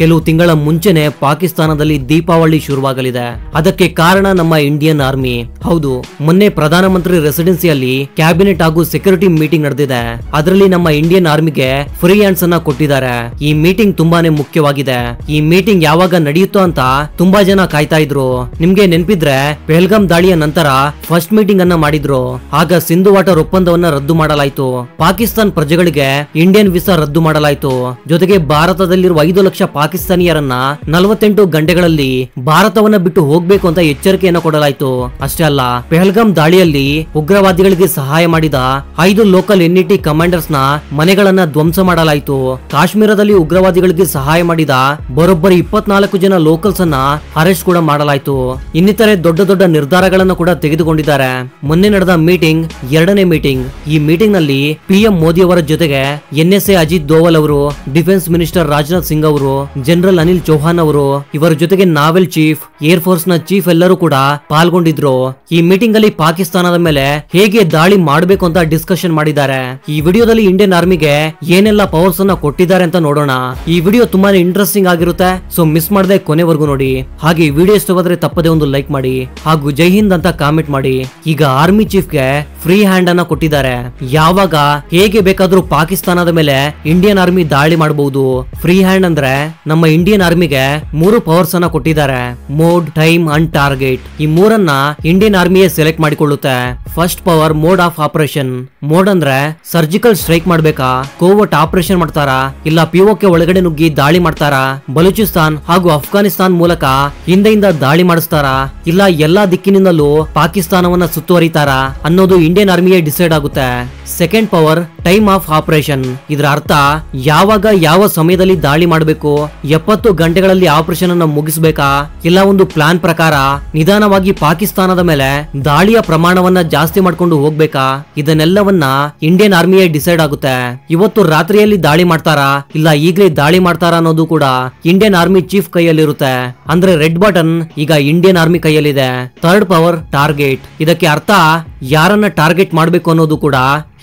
ಕೆಲವು ತಿಂಗಳ ಮುಂಚೆನೆ ಪಾಕಿಸ್ತಾನದಲ್ಲಿ ದೀಪಾವಳಿ ಶುರುವಾಗಲಿದೆ. ಅದಕ್ಕೆ ಕಾರಣ ನಮ್ಮ ಇಂಡಿಯನ್ ಆರ್ಮಿ. ಹೌದು, ಮೊನ್ನೆ ಪ್ರಧಾನಮಂತ್ರಿ ರೆಸಿಡೆನ್ಸಿಯಲ್ಲಿ ಕ್ಯಾಬಿನೆಟ್ ಹಾಗೂ ಸೆಕ್ಯೂರಿಟಿ ಮೀಟಿಂಗ್ ನಡೆದಿದೆ. ಅದರಲ್ಲಿ ನಮ್ಮ ಇಂಡಿಯನ್ ಆರ್ಮಿಗೆ ಫ್ರೀ ಹ್ಯಾಂಡ್ಸ್ ಅನ್ನ ಕೊಟ್ಟಿದ್ದಾರೆ. ಈ ಮೀಟಿಂಗ್ ತುಂಬಾನೇ ಮುಖ್ಯವಾಗಿದೆ. ಈ ಮೀಟಿಂಗ್ ಯಾವಾಗ ನಡೆಯುತ್ತೋ ಅಂತ ತುಂಬಾ ಜನ ಕಾಯ್ತಾ ಇದ್ರು. ನಿಮ್ಗೆ ನೆನಪಿದ್ರೆ ಪೆಹಲ್ಗಾಮ್ ದಾಳಿಯ ನಂತರ ಫಸ್ಟ್ ಮೀಟಿಂಗ್ ಅನ್ನ ಮಾಡಿದ್ರು. ಆಗ ಸಿಂಧು ವಾಟರ್ ಒಪ್ಪಂದವನ್ನ ರದ್ದು ಮಾಡಲಾಯಿತು. ಪಾಕಿಸ್ತಾನ ಪ್ರಜೆಗಳಿಗೆ ಇಂಡಿಯನ್ ವೀಸಾ ರದ್ದು ಮಾಡಲಾಯಿತು. ಜೊತೆಗೆ ಭಾರತದಲ್ಲಿರುವ 5 ಲಕ್ಷ ಪಾಕಿಸ್ತಾನಿಯರನ್ನ 48 ಗಂಟೆಗಳಲ್ಲಿ ಭಾರತವನ್ನ ಬಿಟ್ಟು ಹೋಗ್ಬೇಕು ಅಂತ ಎಚ್ಚರಿಕೆಯನ್ನು ಕೊಡಲಾಯಿತು. ಅಷ್ಟೇ ಅಲ್ಲ, ಪೆಹಲ್ಗಾಮ್ ದಾಳಿಯಲ್ಲಿ ಉಗ್ರವಾದಿಗಳಿಗೆ ಸಹಾಯ ಮಾಡಿದ 5 ಲೋಕಲ್ ಎನ್ಇಟಿ ಕಮಾಂಡರ್ಸ್ ನ ಮನೆಗಳನ್ನ ಧ್ವಂಸ ಮಾಡಲಾಯಿತು. ಕಾಶ್ಮೀರದಲ್ಲಿ ಉಗ್ರವಾದಿಗಳಿಗೆ ಸಹಾಯ ಮಾಡಿದ ಬರೋಬ್ಬರಿ 24 ಜನ ಲೋಕಲ್ಸ್ ಅನ್ನ ಅರೆಸ್ಟ್ ಕೂಡ ಮಾಡಲಾಯಿತು. ಇನ್ನಿತರೆ ದೊಡ್ಡ ದೊಡ್ಡ ನಿರ್ಧಾರಗಳನ್ನು ಕೂಡ ತೆಗೆದುಕೊಂಡಿದ್ದಾರೆ. ಮೊನ್ನೆ ನಡೆದ ಮೀಟಿಂಗ್ 2ನೇ ಮೀಟಿಂಗ್. ಈ ಮೀಟಿಂಗ್ ನಲ್ಲಿ ಪಿಎಂ ಮೋದಿ ಅವರ ಜೊತೆಗೆ ಎನ್ಎಸ್ಎ ಅಜಿತ್ ದೋವಲ್ ಅವರು, ಡಿಫೆನ್ಸ್ ಮಿನಿಸ್ಟರ್ ರಾಜನಾಥ್ ಸಿಂಗ್ ಅವರು, ಜನರಲ್ ಅನಿಲ್ ಚೌಹಾನ್ ಅವರು, ಇವರ ಜೊತೆಗೆ ನಾವೆಲ್ ಚೀಫ್, ಏರ್ ಫೋರ್ಸ್ ನ ಚೀಫ್ ಎಲ್ಲರೂ ಕೂಡ ಪಾಲ್ಗೊಂಡಿದ್ರು. ಈ ಮೀಟಿಂಗ್ ಅಲ್ಲಿ ಪಾಕಿಸ್ತಾನದ ಮೇಲೆ ಹೇಗೆ ದಾಳಿ ಮಾಡಬೇಕು ಅಂತ ಡಿಸ್ಕಷನ್ ಮಾಡಿದ್ದಾರೆ. ಈ ವಿಡಿಯೋದಲ್ಲಿ ಇಂಡಿಯನ್ ಆರ್ಮಿಗೆ ಏನೆಲ್ಲ ಪವರ್ಸ್ ಅನ್ನ ಕೊಟ್ಟಿದ್ದಾರೆ ಅಂತ ನೋಡೋಣ. ಈ ವಿಡಿಯೋ ತುಂಬಾನೇ ಇಂಟ್ರೆಸ್ಟಿಂಗ್ ಆಗಿರುತ್ತೆ, ಸೊ ಮಿಸ್ ಮಾಡದೆ ಕೊನೆವರೆಗೂ ನೋಡಿ. ಹಾಗೆ ಈ ವಿಡಿಯೋ ಇಷ್ಟವಾದ್ರೆ ತಪ್ಪದೆ ಒಂದು ಲೈಕ್ ಮಾಡಿ ಹಾಗೂ ಜೈ ಹಿಂದ್ ಅಂತ ಕಾಮೆಂಟ್ ಮಾಡಿ. ಈಗ ಆರ್ಮಿ ಚೀಫ್ ಗೆ ಫ್ರೀ ಹ್ಯಾಂಡ್ ಅನ್ನ ಕೊಟ್ಟಿದ್ದಾರೆ. ಯಾವಾಗ ಹೇಗೆ ಬೇಕಾದ್ರೂ ಪಾಕಿಸ್ತಾನದ ಮೇಲೆ ಇಂಡಿಯನ್ ಆರ್ಮಿ ದಾಳಿ ಮಾಡಬಹುದು. ಫ್ರೀ ಹ್ಯಾಂಡ್ ಅಂದ್ರೆ ನಮ್ಮ ಇಂಡಿಯನ್ ಆರ್ಮಿಗೆ 3 ಪವರ್ಸ್ ಅನ್ನ ಕೊಟ್ಟಿದ್ದಾರೆ: ಮೋಡ್, ಟೈಮ್ ಅಂಡ್ ಟಾರ್ಗೆಟ್. ಈ 3ಅನ್ನ ಇಂಡಿಯನ್ ಆರ್ಮಿಯೇ ಸೆಲೆಕ್ಟ್ ಮಾಡಿಕೊಳ್ಳುತ್ತೆ. First power mode of operation. Mode ಅಂದ್ರೆ ಸರ್ಜಿಕಲ್ ಸ್ಟ್ರೈಕ್ ಮಾಡ್ಬೇಕಾ, ಕೋವರ್ಟ್ ಆಪರೇಷನ್ ಮಾಡ್ತಾರಾ, ಇಲ್ಲ ಪಿಒಕೆ ಒಳಗಡೆ ನುಗ್ಗಿ ದಾಳಿ ಮಾಡ್ತಾರಾ, ಬಲೂಚಿಸ್ತಾನ್ ಹಾಗೂ ಅಫ್ಘಾನಿಸ್ತಾನ್ ಮೂಲಕ ಹಿಂದೆಯಿಂದ ದಾಳಿ ಮಾಡಿಸ್ತಾರಾ, ಇಲ್ಲ ಎಲ್ಲಾ ದಿಕ್ಕಿನಿಂದಲೂ ಪಾಕಿಸ್ತಾನವನ್ನ ಸುತ್ತುವರಿತಾರಾ ಅನ್ನೋದು ಇಂಡಿಯನ್ ಆರ್ಮಿಯೇ ಡಿಸೈಡ್ ಆಗುತ್ತೆ. Second power time of operation. ಇದರ ಅರ್ಥ ಯಾವಾಗ ಯಾವ ಸಮಯದಲ್ಲಿ ದಾಳಿ ಮಾಡಬೇಕು, 70 ಗಂಟೆಗಳಲ್ಲಿ ಆಪರೇಷನ್ ಅನ್ನು ಮುಗಿಸಬೇಕಾ, ಇಲ್ಲ ಒಂದು ಪ್ಲಾನ್ ಪ್ರಕಾರ ನಿಧಾನವಾಗಿ ಪಾಕಿಸ್ತಾನದ ಮೇಲೆ ದಾಳಿಯ ಪ್ರಮಾಣವನ್ನ ಜಾಸ್ತಿ ಮಾಡ್ಕೊಂಡು ಹೋಗ್ಬೇಕಾ, ಇದನ್ನೆಲ್ಲವನ್ನ ಇಂಡಿಯನ್ ಆರ್ಮಿಯೇ ಡಿಸೈಡ್ ಆಗುತ್ತೆ. ಇವತ್ತು ರಾತ್ರಿಯಲ್ಲಿ ದಾಳಿ ಮಾಡ್ತಾರಾ, ಇಲ್ಲ ಈಗಲೇ ದಾಳಿ ಮಾಡ್ತಾರಾ ಅನ್ನೋದು ಕೂಡ ಇಂಡಿಯನ್ ಆರ್ಮಿ ಚೀಫ್ ಕೈಯಲ್ಲಿರುತ್ತೆ. ಅಂದ್ರೆ ರೆಡ್ ಬಟನ್ ಈಗ ಇಂಡಿಯನ್ ಆರ್ಮಿ ಕೈಯಲ್ಲಿದೆ. Third power target. ಇದಕ್ಕೆ ಅರ್ಥ ಯಾರನ್ನ ಟಾರ್ಗೆಟ್ ಮಾಡಬೇಕು ಅನ್ನೋದು ಕೂಡ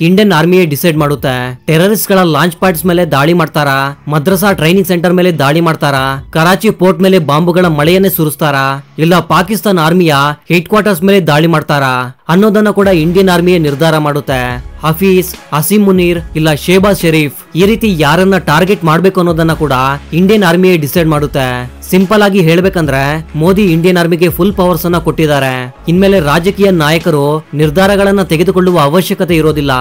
ಇಂಡಿಯನ್ ಆರ್ಮಿಯೇ ಡಿಸೈಡ್ ಮಾಡುತ್ತೆ. ಟೆರರಿಸ್ಟ್ ಗಳ ಲಾಂಚ್ ಪ್ಯಾಡ್ಸ್ ಮೇಲೆ ದಾಳಿ ಮಾಡ್ತಾರಾ, ಮದ್ರಸಾ ಟ್ರೈನಿಂಗ್ ಸೆಂಟರ್ ಮೇಲೆ ದಾಳಿ ಮಾಡ್ತಾರಾ, ಕರಾಚಿ ಪೋರ್ಟ್ ಮೇಲೆ ಬಾಂಬುಗಳ ಮಳೆಯನ್ನೇ ಸುರಿಸ್ತಾರಾ, ಇಲ್ಲ ಪಾಕಿಸ್ತಾನ ಆರ್ಮಿಯ ಹೆಡ್ ಕ್ವಾರ್ಟರ್ಸ್ ಮೇಲೆ ದಾಳಿ ಮಾಡ್ತಾರಾ ಅನ್ನೋದನ್ನ ಕೂಡ ಇಂಡಿಯನ್ ಆರ್ಮಿಯೇ ನಿರ್ಧಾರ ಮಾಡುತ್ತೆ. ಹಫೀಸ್, ಅಸೀಂ ಮುನೀರ್, ಇಲ್ಲ ಶೇಬಾಜ್ ಶರೀಫ್, ಈ ರೀತಿ ಯಾರನ್ನ ಟಾರ್ಗೆಟ್ ಮಾಡ್ಬೇಕು ಅನ್ನೋದನ್ನ ಕೂಡ ಇಂಡಿಯನ್ ಆರ್ಮಿಯೇ ಡಿಸೈಡ್ ಮಾಡುತ್ತೆ. ಸಿಂಪಲ್ ಆಗಿ ಹೇಳ್ಬೇಕಂದ್ರೆ ಮೋದಿ ಇಂಡಿಯನ್ ಆರ್ಮಿಗೆ ಫುಲ್ ಪವರ್ಸ್ ಅನ್ನ ಕೊಟ್ಟಿದ್ದಾರೆ. ಇನ್ಮೇಲೆ ರಾಜಕೀಯ ನಾಯಕರು ನಿರ್ಧಾರಗಳನ್ನ ತೆಗೆದುಕೊಳ್ಳುವ ಅವಶ್ಯಕತೆ ಇರೋದಿಲ್ಲ.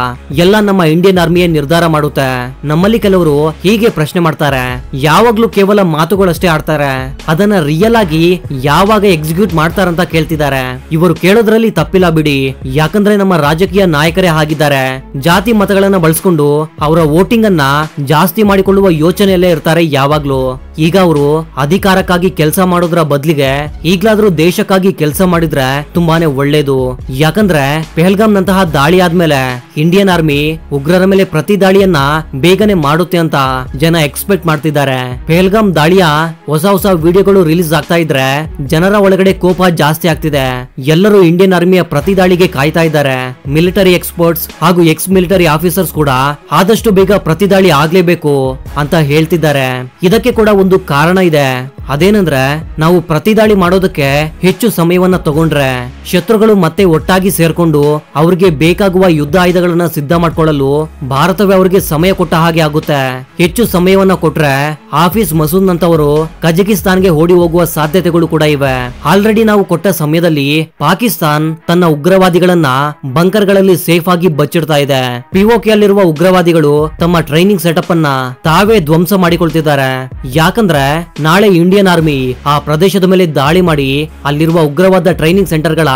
ಎಲ್ಲ ನಮ್ಮ ಇಂಡಿಯನ್ ಆರ್ಮಿಯೇ ನಿರ್ಧಾರ ಮಾಡುತ್ತೆ. ನಮ್ಮಲ್ಲಿ ಕೆಲವರು ಹೀಗೆ ಪ್ರಶ್ನೆ ಮಾಡ್ತಾರೆ, ಯಾವಾಗ್ಲೂ ಕೇವಲ ಮಾತುಗಳಷ್ಟೇ ಆಡ್ತಾರೆ, ಅದನ್ನ ರಿಯಲ್ ಆಗಿ ಯಾವಾಗ ಎಕ್ಸಿಕ್ಯೂಟ್ ಮಾಡ್ತಾರಂತ ಕೇಳ್ತಿದ್ದಾರೆ. ಇವರು ಕೇಳೋದ್ರಲ್ಲಿ ತಪ್ಪಿಲ್ಲ ಬಿಡಿ, ಯಾಕಂದ್ರೆ ನಮ್ಮ ರಾಜಕೀಯ ನಾಯಕರೇ ಆಗಿದ್ದಾರೆ. ಜಾತಿ ಮತಗಳನ್ನ ಬಳಸ್ಕೊಂಡು ಅವರ ವೋಟಿಂಗ್ ಅನ್ನ ಜಾಸ್ತಿ ಮಾಡಿಕೊಳ್ಳುವ ಯೋಚನೆಯಲ್ಲೇ ಇರ್ತಾರೆ ಯಾವಾಗ್ಲೂ. ಈಗ ಅವರು ಅಧಿಕಾರಕ್ಕಾಗಿ ಕೆಲಸ ಮಾಡೋದ್ರ ಬದಲಿಗೆ ಈಗ್ಲಾದ್ರೂ ದೇಶಕ್ಕಾಗಿ ಕೆಲಸ ಮಾಡಿದ್ರೆ ತುಂಬಾನೇ ಒಳ್ಳೇದು. ಯಾಕಂದ್ರೆ ಪೆಹಲ್ಗಾಮ್ ನಂತಹ ದಾಳಿ ಆದ್ಮೇಲೆ ಇಂಡಿಯನ್ ಆರ್ಮಿ ಉಗ್ರರ ಮೇಲೆ ಪ್ರತಿ ದಾಳಿಯನ್ನ ಬೇಗನೆ ಮಾಡುತ್ತೆ ಅಂತ ಜನ ಎಕ್ಸ್ಪೆಕ್ಟ್ ಮಾಡ್ತಿದ್ದಾರೆ. ಪೆಹಲ್ಗಾಮ್ ದಾಳಿಯ ಹೊಸ ವಿಡಿಯೋಗಳು ರಿಲೀಸ್ ಆಗ್ತಾ ಇದ್ರೆ ಜನರ ಒಳಗಡೆ ಕೋಪ ಜಾಸ್ತಿ ಆಗ್ತಿದೆ. ಎಲ್ಲರೂ ಇಂಡಿಯನ್ ಆರ್ಮಿಯ ಪ್ರತಿ ದಾಳಿಗೆ ಕಾಯ್ತಾ ಇದ್ದಾರೆ. ಮಿಲಿಟರಿ ಎಕ್ಸ್ಪರ್ಟ್ಸ್ ಹಾಗೂ ಎಕ್ಸ್ ಮಿಲಿಟರಿ ಆಫೀಸರ್ಸ್ ಕೂಡ ಆದಷ್ಟು ಬೇಗ ಪ್ರತಿ ದಾಳಿ ಆಗ್ಲೇಬೇಕು ಅಂತ ಹೇಳ್ತಿದ್ದಾರೆ. ಇದಕ್ಕೆ ಕೂಡ ಒಂದು ಕಾರಣ ಇದೆ. ಅದೇನಂದ್ರೆ ನಾವು ಪ್ರತಿ ದಾಳಿ ಮಾಡೋದಕ್ಕೆ ಹೆಚ್ಚು ಸಮಯವನ್ನ ತಗೊಂಡ್ರೆ ಶತ್ರುಗಳು ಮತ್ತೆ ಒಟ್ಟಾಗಿ ಸೇರ್ಕೊಂಡು ಅವ್ರಿಗೆ ಬೇಕಾಗುವ ಯುದ್ಧ ಆಯುಧಗಳನ್ನ ಸಿದ್ಧ ಮಾಡ್ಕೊಳ್ಳಲು ಭಾರತವೇ ಅವರಿಗೆ ಸಮಯ ಕೊಟ್ಟ ಹಾಗೆ ಆಗುತ್ತೆ. ಹೆಚ್ಚು ಸಮಯವನ್ನ ಕೊಟ್ರೆ ಹಾಫೀಸ್ ಮಸೂದ್ ನಂತವರು ಕಜಕಿಸ್ತಾನ್ಗೆ ಓಡಿ ಹೋಗುವ ಸಾಧ್ಯತೆಗಳು ಕೂಡ ಇವೆ. ಆಲ್ರೆಡಿ ನಾವು ಕೊಟ್ಟ ಸಮಯದಲ್ಲಿ ಪಾಕಿಸ್ತಾನ್ ತನ್ನ ಉಗ್ರವಾದಿಗಳನ್ನ ಬಂಕರ್ ಗಳಲ್ಲಿ ಸೇಫ್ ಆಗಿ ಬಚ್ಚಿಡ್ತಾ ಇದೆ. ಪಿಒಕೆ ಅಲ್ಲಿರುವ ಉಗ್ರವಾದಿಗಳು ತಮ್ಮ ಟ್ರೈನಿಂಗ್ ಸೆಟಪ್ ಅನ್ನ ತಾವೇ ಧ್ವಂಸ ಮಾಡಿಕೊಳ್ತಿದ್ದಾರೆ. ಯಾಕಂದ್ರೆ ನಾಳೆ ಇಂಡಿಯನ್ ಆರ್ಮಿ ಆ ಪ್ರದೇಶದ ಮೇಲೆ ದಾಳಿ ಮಾಡಿ ಅಲ್ಲಿರುವ ಉಗ್ರವಾದ ಟ್ರೈನಿಂಗ್ ಸೆಂಟರ್ ಗಳ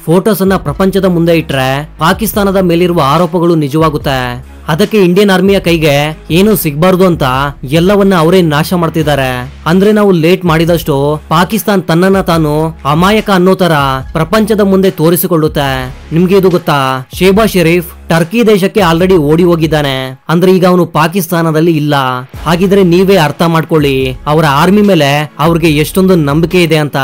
ಫೋಟೋಸ್ ಅನ್ನ ಪ್ರಪಂಚದ ಮುಂದೆ ಇಟ್ರೆ ಪಾಕಿಸ್ತಾನದ ಮೇಲಿರುವ ಆರೋಪಗಳು ನಿಜವಾಗುತ್ತೆ. ಅದಕ್ಕೆ ಇಂಡಿಯನ್ ಆರ್ಮಿಯ ಕೈಗೆ ಏನು ಸಿಗಬಾರದು ಅಂತ ಎಲ್ಲವನ್ನ ಅವರೇ ನಾಶ ಮಾಡ್ತಿದ್ದಾರೆ. ಅಂದ್ರೆ ನಾವು ಲೇಟ್ ಮಾಡಿದಷ್ಟು ಪಾಕಿಸ್ತಾನ್ ತನ್ನನ್ನ ತಾನು ಅಮಾಯಕ ಅನ್ನೋ ತರ ಪ್ರಪಂಚದ ಮುಂದೆ ತೋರಿಸಿಕೊಳ್ಳುತ್ತೆ. ನಿಮ್ಗೆ ಇದು ಗೊತ್ತಾ? ಶೇಬಾಜ್ ಶರೀಫ್ ಟರ್ಕಿ ದೇಶಕ್ಕೆ ಆಲ್ರೆಡಿ ಓಡಿ ಹೋಗಿದ್ದಾನೆ. ಅಂದ್ರೆ ಈಗ ಅವನು ಪಾಕಿಸ್ತಾನದಲ್ಲಿ ಇಲ್ಲ. ಹಾಗಿದ್ರೆ ನೀವೇ ಅರ್ಥ ಮಾಡ್ಕೊಳ್ಳಿ ಅವರ ಆರ್ಮಿ ಮೇಲೆ ಅವ್ರಿಗೆ ಎಷ್ಟೊಂದು ನಂಬಿಕೆ ಇದೆ ಅಂತ.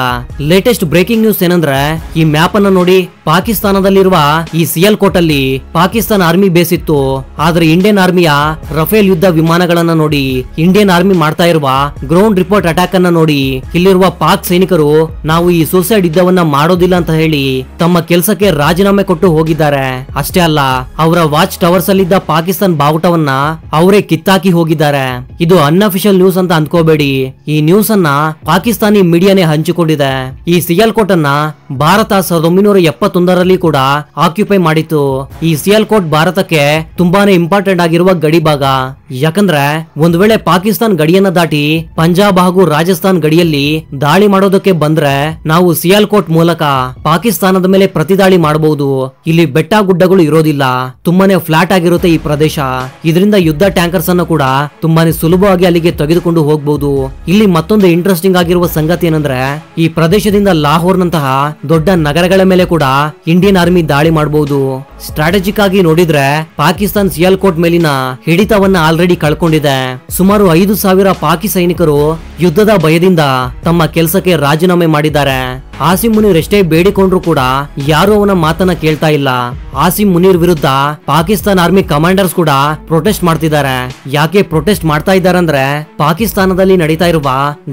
ಲೇಟೆಸ್ಟ್ ಬ್ರೇಕಿಂಗ್ ನ್ಯೂಸ್ ಏನಂದ್ರೆ, ಈ ಮ್ಯಾಪ್ ಅನ್ನ ನೋಡಿ, ಪಾಕಿಸ್ತಾನದಲ್ಲಿರುವ ಈ ಸಿಯಲ್ಕೋಟ್ ಅಲ್ಲಿ ಪಾಕಿಸ್ತಾನ ಆರ್ಮಿ ಬೇಸ್ ಇತ್ತು. ಆದ್ರೆ ಇಂಡಿಯನ್ ಆರ್ಮಿಯ ರಫೇಲ್ ಯುದ್ಧ ವಿಮಾನಗಳನ್ನ ನೋಡಿ, ಇಂಡಿಯನ್ ಆರ್ಮಿ ಮಾಡ್ತಾ ಇರುವ ಗ್ರೌಂಡ್ ರಿಪೋರ್ಟ್ ಅಟ್ಯಾಕ್ ಅನ್ನ ನೋಡಿ, ಇಲ್ಲಿರುವ ಪಾಕ್ ಸೈನಿಕರು ನಾವು ಈ ಸೂಸೈಡ್ ಯುದ್ಧವನ್ನ ಮಾಡೋದಿಲ್ಲ ಅಂತ ಹೇಳಿ ತಮ್ಮ ಕೆಲಸಕ್ಕೆ ರಾಜೀನಾಮೆ ಕೊಟ್ಟು ಹೋಗಿದ್ದಾರೆ. ಅಷ್ಟೇ ಅಲ್ಲ, ಅವರ ವಾಚ್ ಟವರ್ಸ್ ಅಲ್ಲಿದ್ದ ಪಾಕಿಸ್ತಾನ ಬಾವುಟವನ್ನ ಅವರೇ ಕಿತ್ತಾಕಿ ಹೋಗಿದ್ದಾರೆ. ಇದು ಅನ್ಅಫಿಷಿಯಲ್ ನ್ಯೂಸ್ ಅಂತ ಅಂದ್ಕೋಬೇಡಿ. ಈ ನ್ಯೂಸ್ ಅನ್ನ ಪಾಕಿಸ್ತಾನಿ ಮೀಡಿಯಾನೇ ಹಂಚಿಕೊಂಡಿದೆ. ಈ ಸಿಯಲ್ಕೋಟ್ ಅನ್ನ ಭಾರತ 1971ರಲ್ಲಿ ಕೂಡ ಆಕ್ಯುಪೈ ಮಾಡಿತ್ತು. ಈ ಸಿಯಲ್ಕೋಟ್ ಭಾರತಕ್ಕೆ ತುಂಬಾನೇ ಇಂಪಾರ್ಟೆಂಟ್ ಆಗಿರುವ ಗಡಿ ಭಾಗ. ಯಾಕಂದ್ರೆ ಒಂದ್ ವೇಳೆ ಪಾಕಿಸ್ತಾನ ಗಡಿಯನ್ನ ದಾಟಿ ಪಂಜಾಬ್ ಹಾಗೂ ರಾಜಸ್ಥಾನ್ ಗಡಿಯಲ್ಲಿ ದಾಳಿ ಮಾಡೋದಕ್ಕೆ ಬಂದ್ರೆ ನಾವು ಸಿಯಾಲ್ಕೋಟ್ ಮೂಲಕ ಪಾಕಿಸ್ತಾನದ ಮೇಲೆ ಪ್ರತಿದಾಳಿ ಮಾಡಬಹುದು. ಇಲ್ಲಿ ಬೆಟ್ಟ ಗುಡ್ಡಗಳು ಇರೋದಿಲ್ಲ, ತುಂಬಾನೇ ಫ್ಲಾಟ್ ಆಗಿರುತ್ತೆ ಈ ಪ್ರದೇಶ. ಇದರಿಂದ ಯುದ್ಧ ಟ್ಯಾಂಕರ್ಸ್ ಅನ್ನು ಕೂಡ ತುಂಬಾನೇ ಸುಲಭವಾಗಿ ಅಲ್ಲಿಗೆ ತೆಗೆದುಕೊಂಡು ಹೋಗಬಹುದು. ಇಲ್ಲಿ ಮತ್ತೊಂದು ಇಂಟ್ರೆಸ್ಟಿಂಗ್ ಆಗಿರುವ ಸಂಗತಿ ಏನಂದ್ರೆ, ಈ ಪ್ರದೇಶದಿಂದ ಲಾಹೋರ್ ನಂತಹ ದೊಡ್ಡ ನಗರಗಳ ಮೇಲೆ ಕೂಡ ಇಂಡಿಯನ್ ಆರ್ಮಿ ದಾಳಿ ಮಾಡಬಹುದು. ಸ್ಟ್ರಾಟಜಿಕ್ ಆಗಿ ನೋಡಿದ್ರೆ ಪಾಕಿಸ್ತಾನ ಸಿಯಾಲ್ಕೋಟ್ ಮೇಲಿನ ಹಿಡಿತವನ್ನ ಆಲ್ರೆಡಿ ಕಳ್ಕೊಂಡಿದೆ. ಸುಮಾರು 5,000 ಪಾಕಿ ಸೈನಿಕರು ಯುದ್ಧದ ಭಯದಿಂದ ತಮ್ಮ ಕೆಲಸಕ್ಕೆ ರಾಜೀನಾಮೆ ಮಾಡಿದ್ದಾರೆ. ಆಸಿಂ ಮುನೀರ್ ಎಷ್ಟೇ ಬೇಡಿಕೊಂಡ್ರು ಕೂಡ ಯಾರು ಅವನ ಮಾತನ್ನ ಕೇಳ್ತಾ ಇಲ್ಲ. ಆಸಿಂ ಮುನೀರ್ ವಿರುದ್ಧ ಪಾಕಿಸ್ತಾನ ಆರ್ಮಿ ಕಮಾಂಡರ್ಸ್ ಕೂಡ ಪ್ರೊಟೆಸ್ಟ್ ಮಾಡ್ತಿದ್ದಾರೆ. ಯಾಕೆ ಪ್ರೊಟೆಸ್ಟ್ ಮಾಡ್ತಾ ಇದ್ದಾರೆ ಅಂದ್ರೆ, ಪಾಕಿಸ್ತಾನದಲ್ಲಿ ನಡೀತಾ ಇರುವ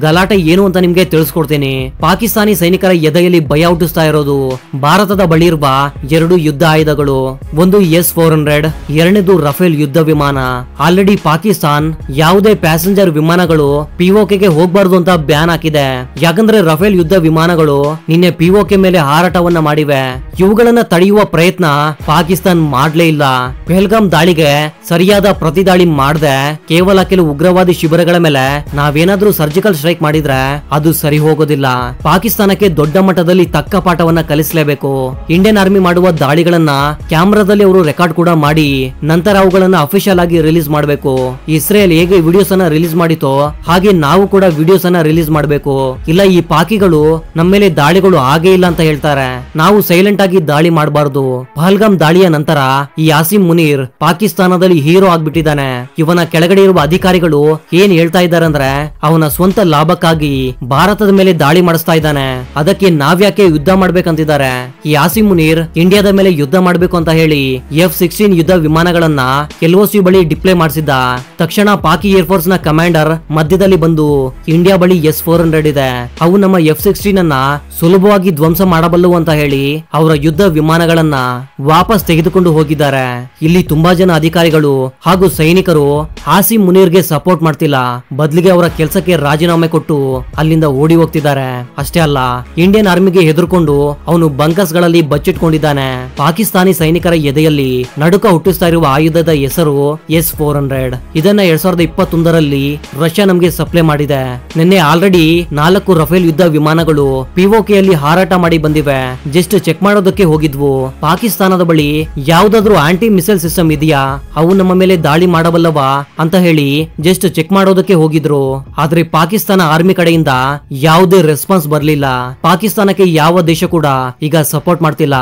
ಗಲಾಟೆ ಏನು ಅಂತ ನಿಮ್ಗೆ ತಿಳಿಸ್ಕೊಡ್ತೀನಿ. ಪಾಕಿಸ್ತಾನಿ ಸೈನಿಕರ ಎದೆಯಲ್ಲಿ ಭಯ ಹುಟ್ಟಿಸ್ತಾ ಇರೋದು ಭಾರತದ ಬಳಿ ಇರುವ 2 ಯುದ್ಧ ಆಯುಧಗಳು. ಒಂದು S-400, ಎರಡನೇದು ರಫೇಲ್ ಯುದ್ಧ ವಿಮಾನ. ಆಲ್ರೆಡಿ ಪಾಕಿಸ್ತಾನ್ ಯಾವುದೇ ಪ್ಯಾಸೆಂಜರ್ ವಿಮಾನಗಳು ಪಿಒಕೆಗೆ ಹೋಗ್ಬಾರ್ದು ಅಂತ ಬ್ಯಾನ್ ಹಾಕಿದೆ. ಯಾಕಂದ್ರೆ ರಫೇಲ್ ಯುದ್ಧ ವಿಮಾನಗಳು ನಿನ್ನೆ ಪಿಒಕೆ ಮೇಲೆ ಹಾರಾಟವನ್ನ ಮಾಡಿವೆ. ಇವುಗಳನ್ನ ತಡೆಯುವ ಪ್ರಯತ್ನ ಪಾಕಿಸ್ತಾನ್ ಮಾಡ್ಲೇ ಇಲ್ಲ. ಪಹಲ್ಗಾಮ್ ದಾಳಿಗೆ ಸರಿಯಾದ ಪ್ರತಿದಾಳಿ ಮಾಡದೆ ಕೇವಲ ಕೆಲವು ಉಗ್ರವಾದಿ ಶಿಬಿರಗಳ ಮೇಲೆ ನಾವೇನಾದ್ರೂ ಸರ್ಜಿಕಲ್ ಸ್ಟ್ರೈಕ್ ಮಾಡಿದ್ರೆ ಅದು ಸರಿ ಹೋಗೋದಿಲ್ಲ. ಪಾಕಿಸ್ತಾನಕ್ಕೆ ದೊಡ್ಡ ಮಟ್ಟದಲ್ಲಿ ತಕ್ಕ ಪಾಠವನ್ನ ಕಲಿಸಲೇಬೇಕು. ಇಂಡಿಯನ್ ಆರ್ಮಿ ಮಾಡುವ ದಾಳಿಗಳನ್ನ ಕ್ಯಾಮೆರಾದಲ್ಲಿ ಅವರು ರೆಕಾರ್ಡ್ ಕೂಡ ಮಾಡಿ ನಂತರ ಅವುಗಳನ್ನ ಅಫಿಷಿಯಲ್ ಆಗಿ ರಿಲೀಸ್ ಮಾಡಬೇಕು. ಇಸ್ರೇಲ್ ಹೇಗೆ ವಿಡಿಯೋಸ್ ಅನ್ನ ರಿಲೀಸ್ ಮಾಡಿತೋ ಹಾಗೆ ನಾವು ಕೂಡ ವಿಡಿಯೋಸ್ ಅನ್ನ ರಿಲೀಸ್ ಮಾಡಬೇಕು. ಇಲ್ಲ ಈ ಪಾಕಿಗಳು ನಮ್ಮ ಮೇಲೆ ದಾಳಿಗಳು ಆಗೇ ಇಲ್ಲ ಅಂತ ಹೇಳ್ತಾರೆ, ನಾವು ಸೈಲೆಂಟ್ ಆಗಿ ದಾಳಿ ಮಾಡಬಾರದು. ಪಹಲ್ಗಾಮ್ ದಾಳಿಯ ನಂತರ ಈ ಆಸಿಂ ಮುನೀರ್ ಪಾಕಿಸ್ತಾನದಲ್ಲಿ ಹೀರೋ ಆಗ್ಬಿಟ್ಟಿದ್ದಾನೆ. ಇವನ ಕೆಳಗಡೆ ಇರುವ ಅಧಿಕಾರಿಗಳು ಏನ್ ಹೇಳ್ತಾ ಇದ್ದಾರೆ ಅಂದ್ರೆ, ಅವನ ಸ್ವಂತ ಲಾಭಕ್ಕಾಗಿ ಭಾರತದ ಮೇಲೆ ದಾಳಿ ಮಾಡಿಸ್ತಾ ಇದ್ದಾನೆ, ಅದಕ್ಕೆ ನಾವ್ಯಾಕೆ ಯುದ್ಧ ಮಾಡ್ಬೇಕಂತಿದ್ದಾರೆ. ಈ ಆಸಿಂ ಮುನೀರ್ ಇಂಡಿಯಾದ ಮೇಲೆ ಯುದ್ಧ ಮಾಡ್ಬೇಕು ಅಂತ ಹೇಳಿ F-16 ಯುದ್ಧ ವಿಮಾನಗಳನ್ನ LOC ಬಳಿ ಡಿಪ್ಲೇ ಮಾಡಿಸಿದ್ದ. ತಕ್ಷಣ ಪಾಕಿ ಏರ್ಫೋರ್ಸ್ ನ ಕಮಾಂಡರ್ ಮಧ್ಯದಲ್ಲಿ ಬಂದು ಇಂಡಿಯಾ ಬಳಿ S-400 ಇದೆ, ಅವು ನಮ್ಮ F-16 ಅನ್ನ ಸುಲಭವಾಗಿ ಧ್ವಂಸ ಮಾಡಬಲ್ಲವು ಅಂತ ಹೇಳಿ ಅವರ ಯುದ್ಧ ವಿಮಾನಗಳನ್ನ ವಾಪಸ್ ತೆಗೆದುಕೊಂಡು ಹೋಗಿದ್ದಾರೆ. ಇಲ್ಲಿ ತುಂಬಾ ಜನ ಅಧಿಕಾರಿಗಳು ಹಾಗೂ ಸೈನಿಕರು ಆಸಿಂ ಮುನೀರ್ಗೆ ಸಪೋರ್ಟ್ ಮಾಡ್ತಿಲ್ಲ, ಬದಲಿಗೆ ಅವರ ಕೆಲಸಕ್ಕೆ ರಾಜೀನಾಮೆ ಕೊಟ್ಟು ಅಲ್ಲಿಂದ ಓಡಿ ಹೋಗ್ತಿದ್ದಾರೆ. ಅಷ್ಟೇ ಅಲ್ಲ, ಇಂಡಿಯನ್ ಆರ್ಮಿಗೆ ಹೆದರ್ಕೊಂಡು ಅವನು ಬಂಕರ್ಸ್ ಗಳಲ್ಲಿ ಬಚ್ಚಿಟ್ಕೊಂಡಿದ್ದಾನೆ. ಪಾಕಿಸ್ತಾನಿ ಸೈನಿಕರ ಎದೆಯಲ್ಲಿ ನಡುಕ ಹುಟ್ಟಿಸ್ತಾ ಇರುವ ಆಯುಧದ ಹೆಸರು S-400. ಇದನ್ನ 2021ರಲ್ಲಿ ರಷ್ಯಾ ನಮ್ಗೆ ಸಪ್ಲೈ ಮಾಡಿದೆ. ನಿನ್ನೆ ಆಲ್ರೆಡಿ 4 ರಫೇಲ್ ಯುದ್ಧ ವಿಮಾನಗಳು ಪಿಒಕೆಯಲ್ಲಿ ಹಾರಾಟ ಮಾಡಿ ಬಂದಿವೆ. ಜಸ್ಟ್ ಚೆಕ್ ಮಾಡೋದಕ್ಕೆ ಹೋಗಿದ್ವು. ಪಾಕಿಸ್ತಾನದ ಬಳಿ ಯಾವ್ದಾದ್ರು ಆಂಟಿ ಮಿಸೈಲ್ ಸಿಸ್ಟಮ್ ಇದೆಯಾ, ಅವು ನಮ್ಮ ಮೇಲೆ ದಾಳಿ ಮಾಡಬಲ್ಲವಾ ಅಂತ ಹೇಳಿ ಜಸ್ಟ್ ಚೆಕ್ ಮಾಡೋದಕ್ಕೆ ಹೋಗಿದ್ರು. ಆದ್ರೆ ಪಾಕಿಸ್ತಾನ ಆರ್ಮಿ ಕಡೆಯಿಂದ ಯಾವುದೇ ರೆಸ್ಪಾನ್ಸ್ ಬರ್ಲಿಲ್ಲ. ಪಾಕಿಸ್ತಾನಕ್ಕೆ ಯಾವ ದೇಶ ಕೂಡ ಈಗ ಸಪೋರ್ಟ್ ಮಾಡ್ತಿಲ್ಲ.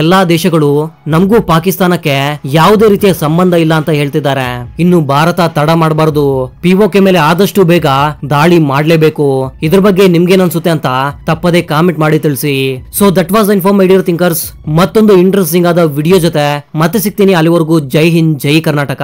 ಎಲ್ಲಾ ದೇಶಗಳು ನಮಗೂ ಪಾಕಿಸ್ತಾನಕ್ಕೆ ಯಾವುದೇ ರೀತಿಯ ಸಂಬಂಧ ಇಲ್ಲ ಅಂತ ಹೇಳ್ತಿದ್ದಾರೆ. ಇನ್ನು ಭಾರತ ತಡ ಮಾಡಬಾರದು, ಪಿಒಕೆ ಮೇಲೆ ಆದಷ್ಟು ಬೇಗ ದಾಳಿ ಮಾಡ್ಲೇಬೇಕು. ಇದ್ರ ಬಗ್ಗೆ ನಿಮ್ಗೇನ್ ಅನ್ಸುತ್ತೆ ಅಂತ ತಪ್ಪದೆ ಕಾಮೆಂಟ್ ಮಾಡಿ ತಿಳಿಸಿ. So that was inform my dear thinkers. ಮತ್ತೊಂದು ಇಂಟ್ರೆಸ್ಟಿಂಗ್ ಆದ ವಿಡಿಯೋ ಜೊತೆ ಮತ್ತೆ ಸಿಗ್ತೀನಿ. ಅಲ್ಲಿವರೆಗೂ ಜೈ ಹಿಂದ್, ಜೈ ಕರ್ನಾಟಕ.